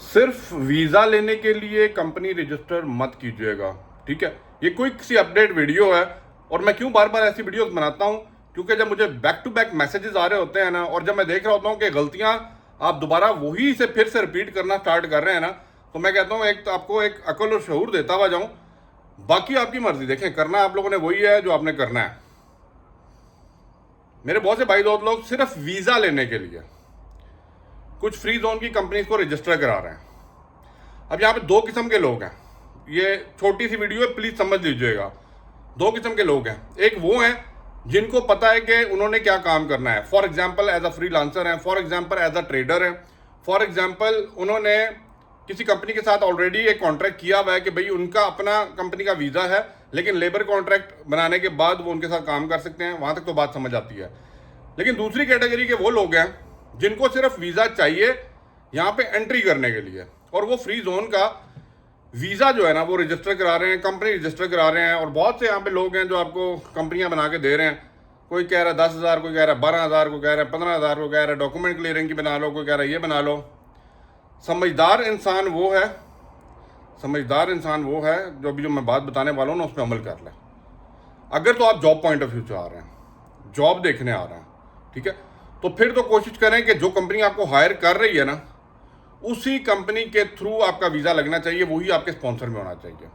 सिर्फ वीज़ा लेने के लिए कंपनी रजिस्टर मत कीजिएगा, ठीक है। ये क्विक सी अपडेट वीडियो है। और मैं क्यों बार बार ऐसी वीडियोस बनाता हूँ, क्योंकि जब मुझे बैक टू बैक मैसेजेस आ रहे होते हैं ना, और जब मैं देख रहा होता हूँ कि गलतियाँ आप दोबारा वही से फिर से रिपीट करना स्टार्ट कर रहे हैं ना, तो मैं कहता हूँ एक तो आपको एक अकल और शऊर देता हुआ जाऊँ। बाकी आपकी मर्जी, देखें करना आप लोगों ने वही है जो आपने करना है। मेरे बहुत से भाई दोस्त लोग सिर्फ वीज़ा लेने के लिए कुछ फ्री जोन की कंपनीज को रजिस्टर करा रहे हैं। अब यहाँ पे दो किस्म के लोग हैं, ये छोटी सी वीडियो है, प्लीज समझ लीजिएगा। दो किस्म के लोग हैं, एक वो हैं जिनको पता है कि उन्होंने क्या काम करना है, for example as a freelancer है, for example as a trader है, फॉर एग्जाम्पल उन्होंने किसी कंपनी के साथ ऑलरेडी एक कॉन्ट्रैक्ट किया हुआ है कि भाई उनका अपना कंपनी का वीज़ा है, लेकिन लेबर कॉन्ट्रैक्ट बनाने के बाद वो उनके साथ काम कर सकते हैं, वहाँ तक तो बात समझ आती है। लेकिन दूसरी कैटेगरी के वो लोग हैं जिनको सिर्फ वीज़ा चाहिए यहाँ पे एंट्री करने के लिए, और वो फ्री जोन का वीज़ा जो है ना वो रजिस्टर करा रहे हैं, कंपनी रजिस्टर करा रहे हैं। और बहुत से यहाँ पे लोग हैं जो आपको कंपनियाँ बना के दे रहे हैं। कोई कह रहा है 10,000, कोई कह रहा है 12,000, कोई कह रहा है 15,000, कोई कह रहा है डॉक्यूमेंट क्लियरिंग की बना लो, कोई कह रहा है ये बना लो। समझदार इंसान वो है, समझदार इंसान वो है जो अभी जो मैं बात बताने वाला हूँ ना उसमें अमल कर ले। अगर तो आप जॉब पॉइंट ऑफ व्यू से आ रहे हैं, जॉब देखने आ रहे हैं, ठीक है, तो फिर तो कोशिश करें कि जो कंपनी आपको हायर कर रही है ना उसी कंपनी के थ्रू आपका वीज़ा लगना चाहिए, वही आपके स्पॉन्सर में होना चाहिए।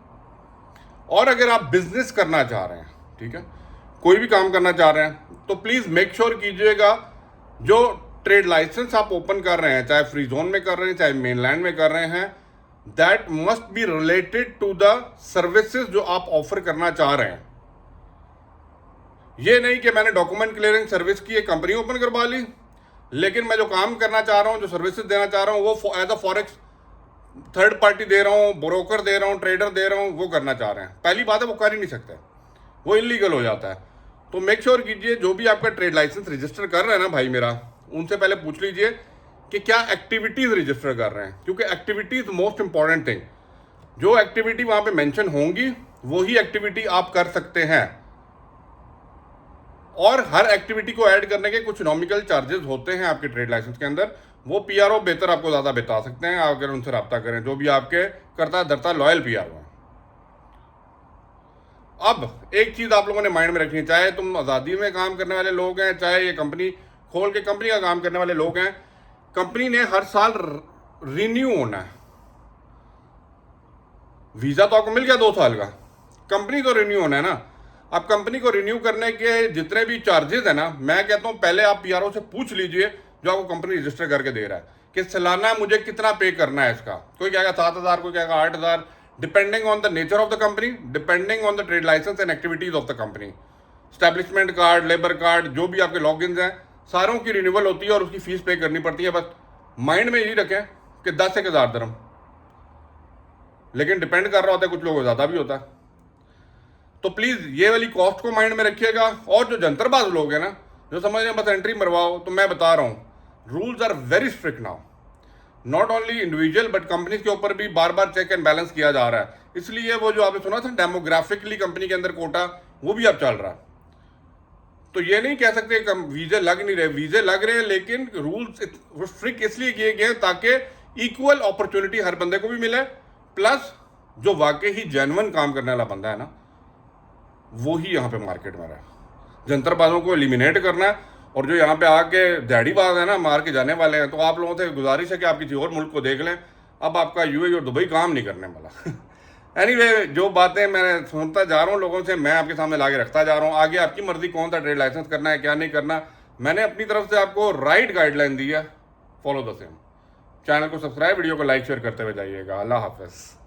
और अगर आप बिजनेस करना चाह रहे हैं, ठीक है, कोई भी काम करना चाह रहे हैं, तो प्लीज़ मेक श्योर कीजिएगा जो ट्रेड लाइसेंस आप ओपन कर रहे हैं, चाहे फ्री जोन में कर रहे हैं चाहे मेनलैंड में कर रहे हैं, that must be related to the services जो आप ऑफर करना चाह रहे हैं। ये नहीं कि मैंने डॉक्यूमेंट क्लियरिंग सर्विस की एक कंपनी ओपन करवा ली, लेकिन मैं जो काम करना चाह रहा हूँ, जो सर्विसेज देना चाह रहा हूँ, वो as a forex third party दे रहा हूँ, ब्रोकर दे रहा हूँ, ट्रेडर दे रहा हूँ, वो करना चाह रहे हैं। पहली बात है वो कर ही नहीं सकते, वो इलीगल हो जाता है। तो मेक श्योर कीजिए जो भी आपका ट्रेड लाइसेंस रजिस्टर कर रहे हैं ना भाई मेरा, उनसे पहले पूछ लीजिए कि क्या एक्टिविटीज़ रजिस्टर कर रहे हैं, क्योंकि एक्टिविटीज़ मोस्ट इंपॉर्टेंट थिंग। जो एक्टिविटी वहाँ पे मेंशन होंगी वही एक्टिविटी आप कर सकते हैं, और हर एक्टिविटी को ऐड करने के कुछ नॉमिकल चार्जेस होते हैं आपके ट्रेड लाइसेंस के अंदर। वो पीआरओ बेहतर आपको ज़्यादा बता सकते हैं अगर उनसे रब्ता करें, जो भी आपके करता धरता लॉयल पीआरओ हैं। अब एक चीज़ आप लोगों ने माइंड में रखनी है, चाहे तुम आज़ादी में काम करने वाले लोग हैं, चाहे ये कंपनी खोल के कंपनी का काम करने वाले लोग हैं, कंपनी ने हर साल रिन्यू होना है। वीज़ा तो आपको मिल गया 2 साल का, कंपनी तो रिन्यू होना है ना। अब कंपनी को रिन्यू करने के जितने भी चार्जेस है ना, मैं कहता हूँ पहले आप पीआरओ से पूछ लीजिए जो आपको कंपनी रजिस्टर करके दे रहा है कि सालाना मुझे कितना पे करना है इसका। कोई कहेगा 7,000, कोई कहेगा 8,000, depending on the nature of the company, depending on the trade licence and activities of the company. Establishment card, labour card, जो भी आपके लॉगिन्स हैं, सारों की रिन्यूअल होती है और उसकी फीस पे करनी पड़ती है। बस माइंड में यही रखें कि 10,000 दिरहम, लेकिन डिपेंड कर रहा होता है, कुछ लोगों को ज़्यादा भी होता है। तो प्लीज़ ये वाली कॉस्ट को माइंड में रखिएगा। और जो जंतरबाज लोग हैं ना, जो समझ रहे हैं बस एंट्री मरवाओ, तो मैं बता रहा हूँ rules are very strict now. Not only individual but companies के ऊपर भी बार बार चेक एंड बैलेंस किया जा रहा है। इसलिए वो जो आपने सुना था डेमोग्राफिकली कंपनी के अंदर कोटा, वो भी अब चल रहा है। तो ये नहीं कह सकते वीजे लग नहीं रहे, वीजे लग रहे हैं, लेकिन रूल्स स्ट्रिक्ट इसलिए किए गए ताकि इक्वल अपॉर्चुनिटी हर बंदे को भी मिले, प्लस जो वाकई ही जेन्युइन काम करने वाला बंदा है ना वो ही यहाँ पे मार्केट में रहा है। जंतरबाजों को एलिमिनेट करना है, और जो यहाँ पे आके दिहाड़ीबाज है ना, मार के जाने वाले हैं, तो आप लोगों से गुजारिश है कि आप किसी और मुल्क को देख लें। अब आपका यूएई और दुबई काम नहीं करने वाला। एनीवे, जो बातें मैं सुनता जा रहा हूँ लोगों से, मैं आपके सामने लाके रखता जा रहा हूँ। आगे आपकी मर्जी कौन सा ट्रेड लाइसेंस करना है, क्या नहीं करना। मैंने अपनी तरफ से आपको राइट गाइडलाइन दी है, फॉलो द सेम। चैनल को सब्सक्राइब, वीडियो को लाइक शेयर करते हुए जाइएगा। अल्लाह हाफिज़।